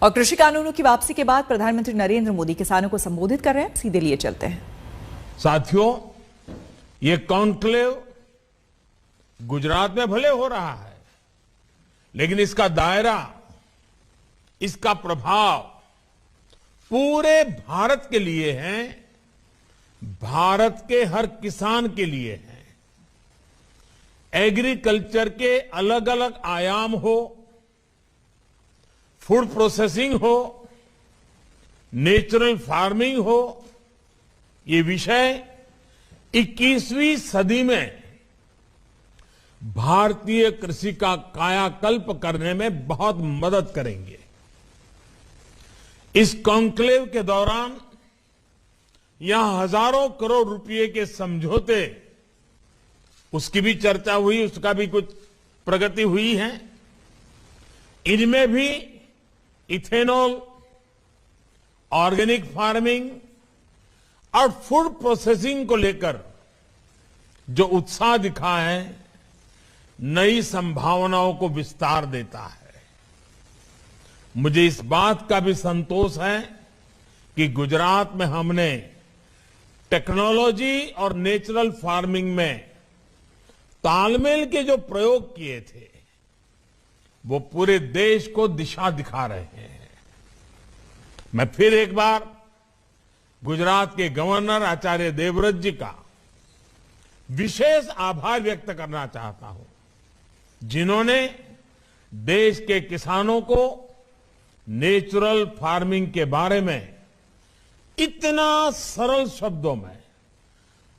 और कृषि कानूनों की वापसी के बाद प्रधानमंत्री नरेंद्र मोदी किसानों को संबोधित कर रहे हैं। सीधे लिए चलते हैं। साथियों, ये कॉन्क्लेव गुजरात में भले हो रहा है, लेकिन इसका दायरा, इसका प्रभाव पूरे भारत के लिए है, भारत के हर किसान के लिए है। एग्रीकल्चर के अलग अलग आयाम हो, फूड प्रोसेसिंग हो, नेचुरल फार्मिंग हो, ये विषय 21वीं सदी में भारतीय कृषि का कायाकल्प करने में बहुत मदद करेंगे। इस कॉन्क्लेव के दौरान यहां हजारों करोड़ रुपए के समझौते, उसकी भी चर्चा हुई, उसका भी कुछ प्रगति हुई है। इनमें भी इथेनॉल, ऑर्गेनिक फार्मिंग और फूड प्रोसेसिंग को लेकर जो उत्साह दिखा है, नई संभावनाओं को विस्तार देता है। मुझे इस बात का भी संतोष है कि गुजरात में हमने टेक्नोलॉजी और नेचुरल फार्मिंग में तालमेल के जो प्रयोग किए थे, वो पूरे देश को दिशा दिखा रहे हैं। मैं फिर एक बार गुजरात के गवर्नर आचार्य देवव्रत जी का विशेष आभार व्यक्त करना चाहता हूं, जिन्होंने देश के किसानों को नेचुरल फार्मिंग के बारे में इतना सरल शब्दों में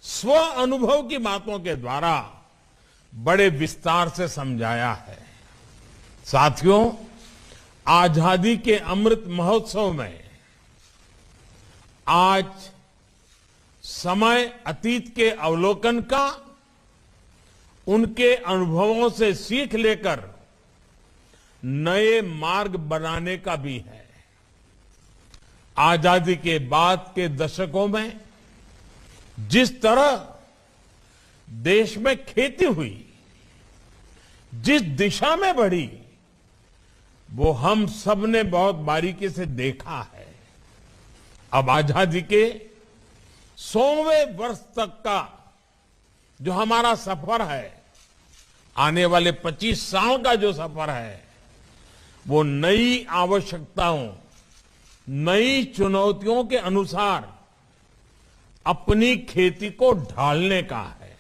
स्व अनुभव की बातों के द्वारा बड़े विस्तार से समझाया है। साथियों, आजादी के अमृत महोत्सव में आज समय अतीत के अवलोकन का, उनके अनुभवों से सीख लेकर नए मार्ग बनाने का भी है। आजादी के बाद के दशकों में जिस तरह देश में खेती हुई, जिस दिशा में बढ़ी, वो हम सब ने बहुत बारीकी से देखा है। अब आजादी के 100वें वर्ष तक का जो हमारा सफर है, आने वाले 25 साल का जो सफर है, वो नई आवश्यकताओं, नई चुनौतियों के अनुसार अपनी खेती को ढालने का है।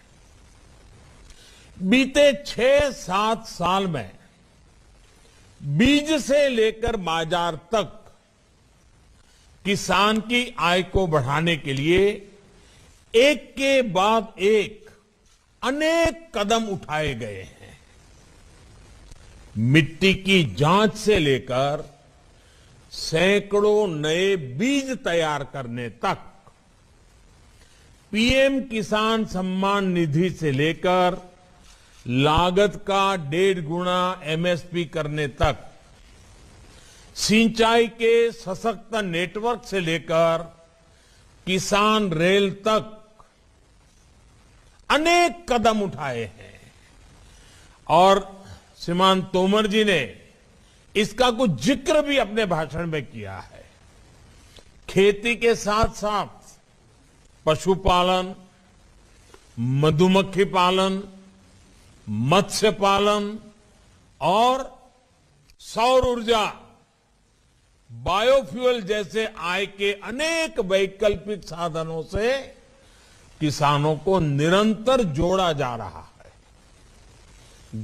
बीते 6-7 साल में बीज से लेकर बाजार तक किसान की आय को बढ़ाने के लिए एक के बाद एक अनेक कदम उठाए गए हैं। मिट्टी की जांच से लेकर सैकड़ों नए बीज तैयार करने तक, पीएम किसान सम्मान निधि से लेकर लागत का 1.5 गुना एमएसपी करने तक, सिंचाई के सशक्त नेटवर्क से लेकर किसान रेल तक अनेक कदम उठाए हैं। और श्रीमान तोमर जी ने इसका कुछ जिक्र भी अपने भाषण में किया है। खेती के साथ साथ पशुपालन, मधुमक्खी पालन, मत्स्य पालन और सौर ऊर्जा, बायोफ्यूल जैसे आय के अनेक वैकल्पिक साधनों से किसानों को निरंतर जोड़ा जा रहा है।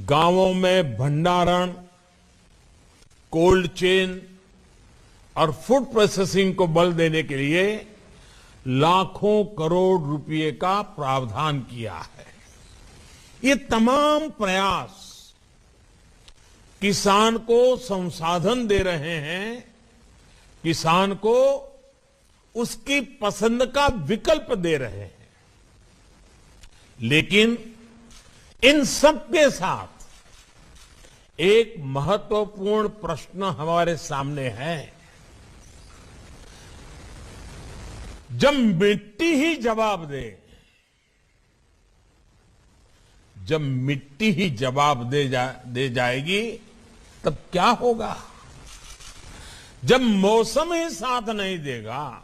गांवों में भंडारण, कोल्ड चेन और फूड प्रोसेसिंग को बल देने के लिए लाखों करोड़ रुपए का प्रावधान किया है। ये तमाम प्रयास किसान को संसाधन दे रहे हैं, किसान को उसकी पसंद का विकल्प दे रहे हैं। लेकिन इन सब के साथ एक महत्वपूर्ण प्रश्न हमारे सामने है। जब मिट्टी ही जवाब दे, जब मिट्टी ही जवाब दे जाएगी, तब क्या होगा? जब मौसम ही साथ नहीं देगा,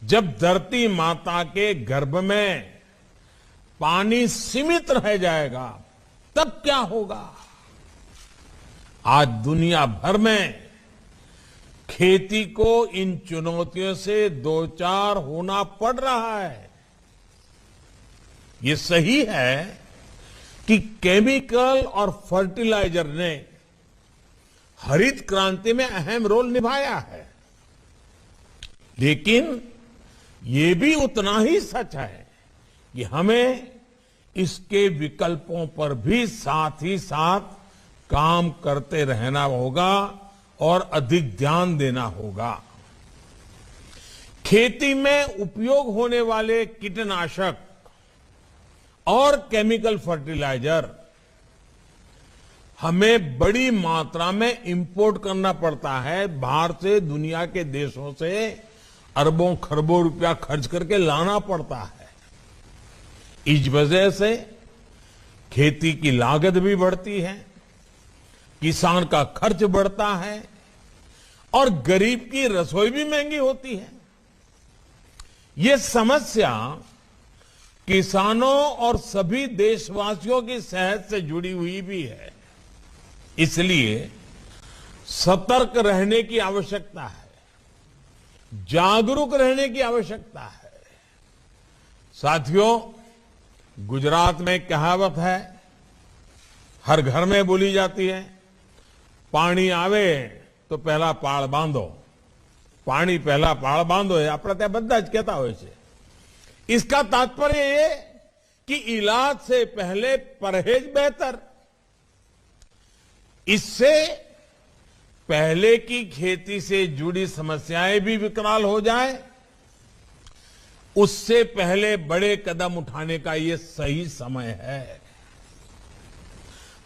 जब धरती माता के गर्भ में पानी सीमित रह जाएगा, तब क्या होगा? आज दुनिया भर में खेती को इन चुनौतियों से दो चार होना पड़ रहा है। ये सही है कि केमिकल और फर्टिलाइजर ने हरित क्रांति में अहम रोल निभाया है, लेकिन ये भी उतना ही सच है कि हमें इसके विकल्पों पर भी साथ ही साथ काम करते रहना होगा और अधिक ध्यान देना होगा। खेती में उपयोग होने वाले कीटनाशक और केमिकल फर्टिलाइजर हमें बड़ी मात्रा में इंपोर्ट करना पड़ता है। बाहर से, दुनिया के देशों से अरबों खरबों रुपया खर्च करके लाना पड़ता है। इस वजह से खेती की लागत भी बढ़ती है, किसान का खर्च बढ़ता है और गरीब की रसोई भी महंगी होती है। ये समस्या किसानों और सभी देशवासियों की सेहत से जुड़ी हुई भी है। इसलिए सतर्क रहने की आवश्यकता है, जागरूक रहने की आवश्यकता है। साथियों, गुजरात में एक कहावत है, हर घर में बोली जाती है, पानी आवे तो पहला पाळ बांधो। पानी पहला पाळ बांधो है આપણે ત્યાં બધા જ કહેતા હોય છે। इसका तात्पर्य ये कि इलाज से पहले परहेज बेहतर। इससे पहले की खेती से जुड़ी समस्याएं भी विकराल हो जाए, उससे पहले बड़े कदम उठाने का ये सही समय है।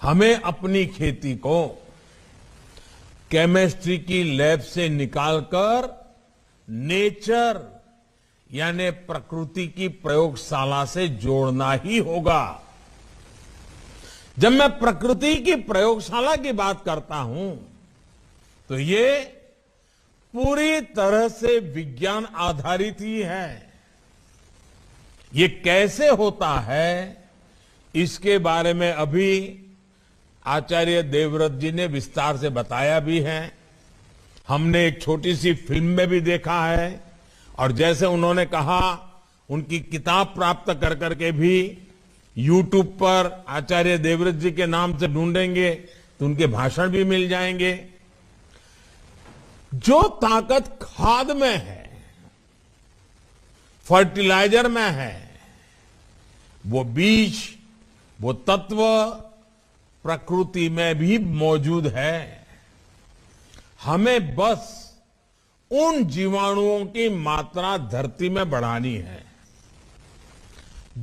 हमें अपनी खेती को केमिस्ट्री की लैब से निकालकर नेचर यानी प्रकृति की प्रयोगशाला से जोड़ना ही होगा। जब मैं प्रकृति की प्रयोगशाला की बात करता हूं तो ये पूरी तरह से विज्ञान आधारित ही है। ये कैसे होता है, इसके बारे में अभी आचार्य देवव्रत जी ने विस्तार से बताया भी है। हमने एक छोटी सी फिल्म में भी देखा है और जैसे उन्होंने कहा, उनकी किताब प्राप्त कर करके भी YouTube पर आचार्य देवव्रत जी के नाम से ढूंढेंगे तो उनके भाषण भी मिल जाएंगे। जो ताकत खाद में है, फर्टिलाइजर में है, वो बीज, वो तत्व प्रकृति में भी मौजूद है। हमें बस उन जीवाणुओं की मात्रा धरती में बढ़ानी है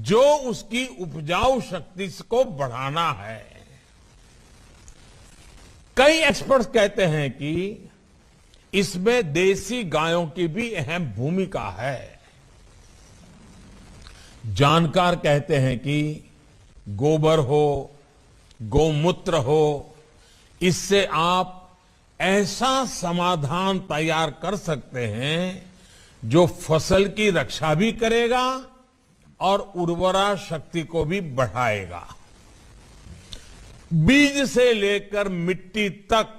जो उसकी उपजाऊ शक्ति को बढ़ाना है। कई एक्सपर्ट्स कहते हैं कि इसमें देसी गायों की भी अहम भूमिका है। जानकार कहते हैं कि गोबर हो, गौमूत्र हो, इससे आप ऐसा समाधान तैयार कर सकते हैं जो फसल की रक्षा भी करेगा और उर्वरा शक्ति को भी बढ़ाएगा। बीज से लेकर मिट्टी तक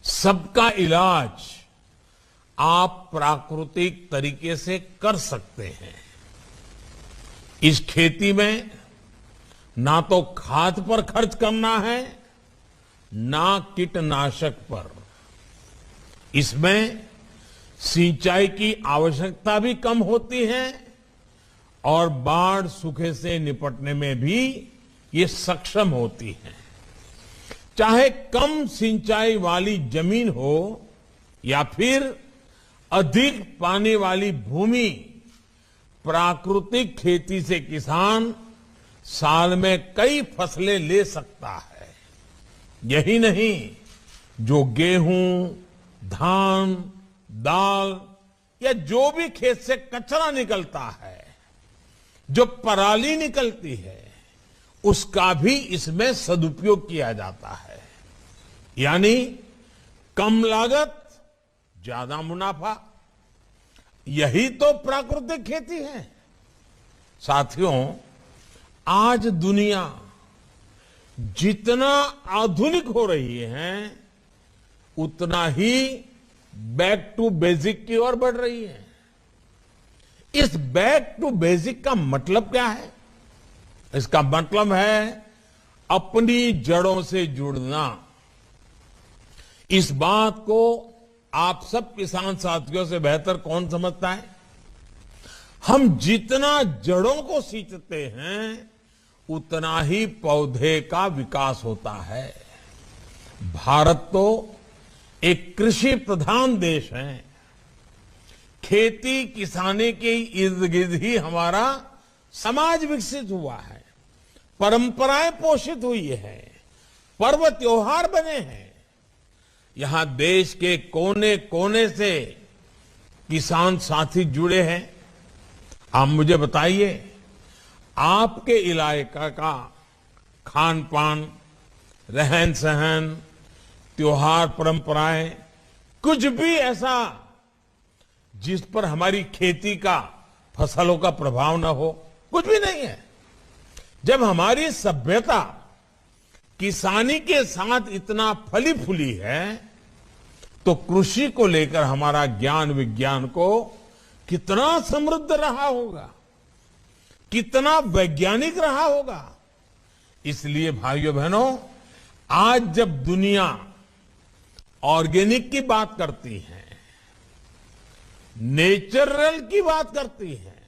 सबका इलाज आप प्राकृतिक तरीके से कर सकते हैं। इस खेती में ना तो खाद पर खर्च करना है, ना कीटनाशक पर। इसमें सिंचाई की आवश्यकता भी कम होती है और बाढ़ सूखे से निपटने में भी ये सक्षम होती है। चाहे कम सिंचाई वाली जमीन हो या फिर अधिक पानी वाली भूमि, प्राकृतिक खेती से किसान साल में कई फसलें ले सकता है। यही नहीं, जो गेहूं, धान, दाल या जो भी खेत से कचरा निकलता है, जो पराली निकलती है, उसका भी इसमें सदुपयोग किया जाता है। यानी कम लागत ज्यादा मुनाफा, यही तो प्राकृतिक खेती है। साथियों, आज दुनिया जितना आधुनिक हो रही है उतना ही बैक टू बेसिक की ओर बढ़ रही है। इस बैक टू बेसिक का मतलब क्या है? इसका मतलब है अपनी जड़ों से जुड़ना। इस बात को आप सब किसान साथियों से बेहतर कौन समझता है? हम जितना जड़ों को सींचते हैं उतना ही पौधे का विकास होता है। भारत तो एक कृषि प्रधान देश है। खेती किसानी के इर्द गिर्द ही हमारा समाज विकसित हुआ है, परंपराएं पोषित हुई है, पर्व त्योहार बने हैं। यहां देश के कोने कोने से किसान साथी जुड़े हैं। आप मुझे बताइए, आपके इलाके का खान पान, रहन सहन, त्योहार, परंपराएं, कुछ भी ऐसा जिस पर हमारी खेती का, फसलों का प्रभाव न हो? कुछ भी नहीं है। जब हमारी सभ्यता किसानी के साथ इतना फली फूली है तो कृषि को लेकर हमारा ज्ञान विज्ञान को कितना समृद्ध रहा होगा, कितना वैज्ञानिक रहा होगा। इसलिए भाइयों बहनों, आज जब दुनिया ऑर्गेनिक की बात करती है, नेचुरल की बात करती है,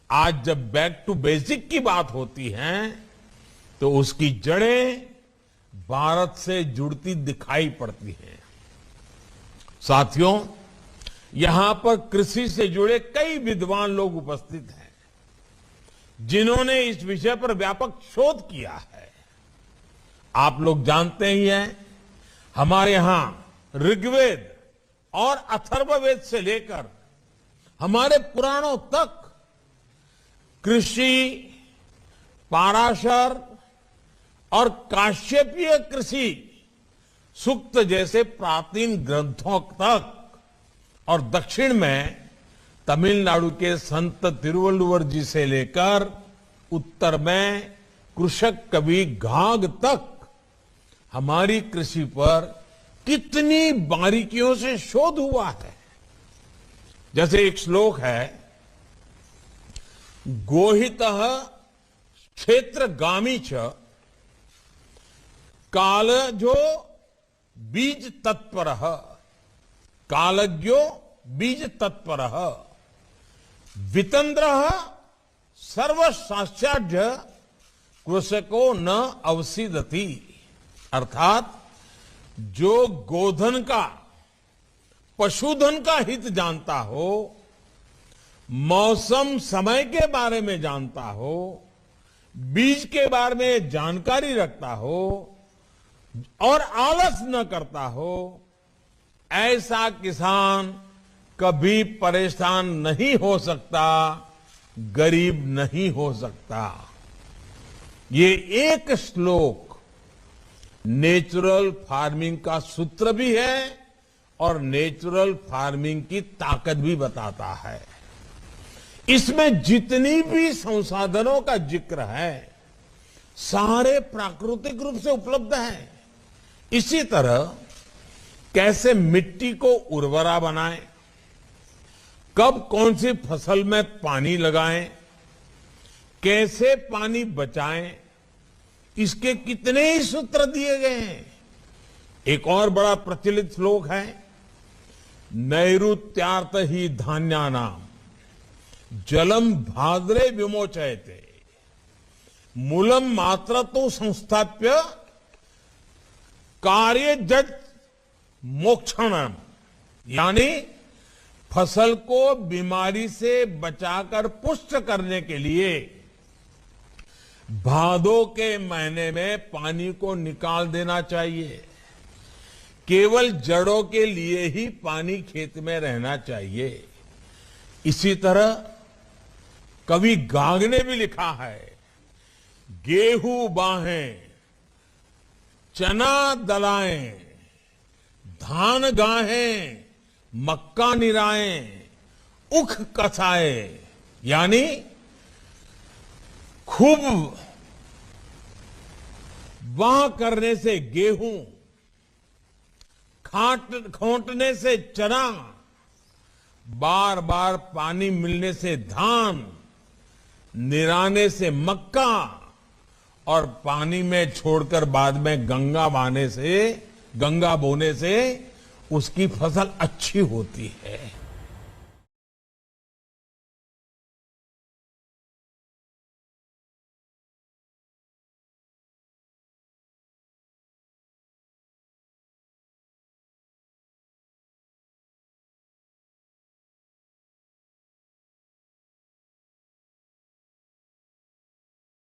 आज जब बैक टू बेसिक की बात होती है तो उसकी जड़ें भारत से जुड़ती दिखाई पड़ती हैं। साथियों, यहां पर कृषि से जुड़े कई विद्वान लोग उपस्थित हैं जिन्होंने इस विषय पर व्यापक शोध किया है। आप लोग जानते ही हैं, हमारे यहां ऋग्वेद और अथर्ववेद से लेकर हमारे पुराणों तक कृषि, पाराशर और काश्यपीय कृषि सूक्त जैसे प्राचीन ग्रंथों तक, और दक्षिण में तमिलनाडु के संत तिरुवल्लुवर जी से लेकर उत्तर में कृषक कवि घाघ तक हमारी कृषि पर कितनी बारीकियों से शोध हुआ है। जैसे एक श्लोक है, गोहितः क्षेत्रगामी च कालजो बीज तत्परः, कालज्ञो बीज तत्परः, वितंद्रः सर्वशास्त्राढ्य कृषको न अवसीदति। अर्थात जो गोधन का, पशुधन का हित जानता हो, मौसम समय के बारे में जानता हो, बीज के बारे में जानकारी रखता हो और आलस न करता हो, ऐसा किसान कभी परेशान नहीं हो सकता, गरीब नहीं हो सकता। ये एक श्लोक नेचुरल फार्मिंग का सूत्र भी है और नेचुरल फार्मिंग की ताकत भी बताता है। इसमें जितनी भी संसाधनों का जिक्र है सारे प्राकृतिक रूप से उपलब्ध हैं। इसी तरह कैसे मिट्टी को उर्वरा बनाएं, कब कौन सी फसल में पानी लगाएं, कैसे पानी बचाएं, इसके कितने ही सूत्र दिए गए हैं। एक और बड़ा प्रचलित श्लोक है, नैऋत्यार्थ ही धान्यानाम जलम भाद्रे विमोचयते मूलम मात्र तो संस्थाप्य कार्य जट मोक्षणम। यानी फसल को बीमारी से बचाकर पुष्ट करने के लिए भादों के महीने में पानी को निकाल देना चाहिए। केवल जड़ों के लिए ही पानी खेत में रहना चाहिए। इसी तरह कवि घाघ ने भी लिखा है, गेहूं बाहें चना दलाएं, धान गाहें, मक्का निराएं, उख कसाए, यानी खूब वाह करने से गेहूं, खोंटने से चना, बार बार पानी मिलने से धान, निराने से मक्का और पानी में छोड़कर बाद में गंगा बोने से उसकी फसल अच्छी होती है।